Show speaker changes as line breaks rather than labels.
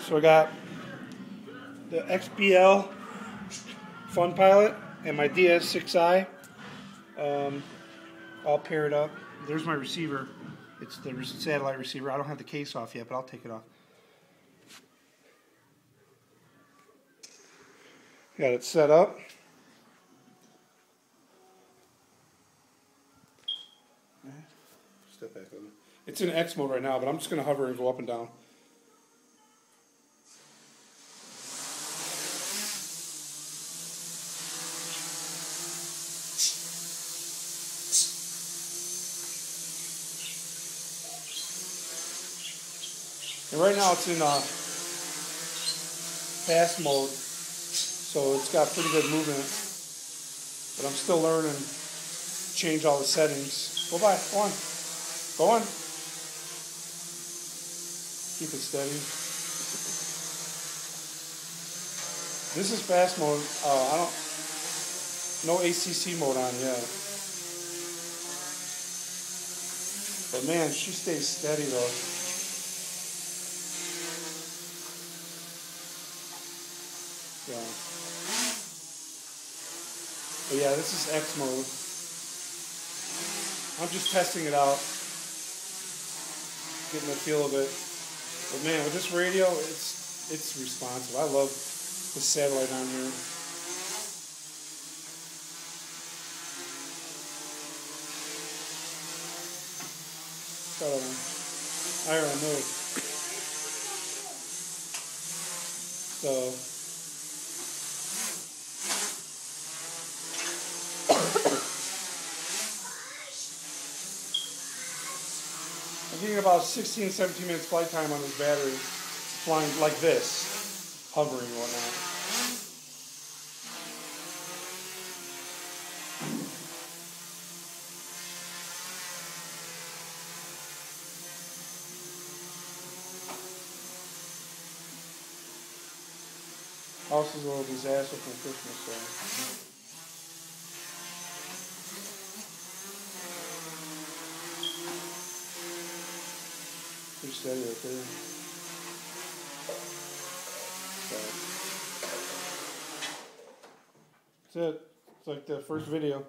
So I got the X-BL Funpilot and my Dx6i all paired up. There's my receiver. It's the satellite receiver. I don't have the case off yet, but I'll take it off. Got it set up. Step back on it. It's in X mode right now, but I'm just going to hover and go up and down. And right now it's in fast mode, so it's got pretty good movement. But I'm still learning to change all the settings. Go on. Go on. Keep it steady. This is fast mode. No ACC mode on yet. But man, she stays steady though. Yeah. But yeah, this is X mode. I'm just testing it out, getting the feel of it. But man, with this radio, it's responsive. I love the satellite on here. I don't know. So. I'm getting about 16, 17 minutes flight time on this battery, flying like this, hovering and whatnot. House is a little disaster from Christmas, so. Pretty steady right there. So that's it. It's like the first video.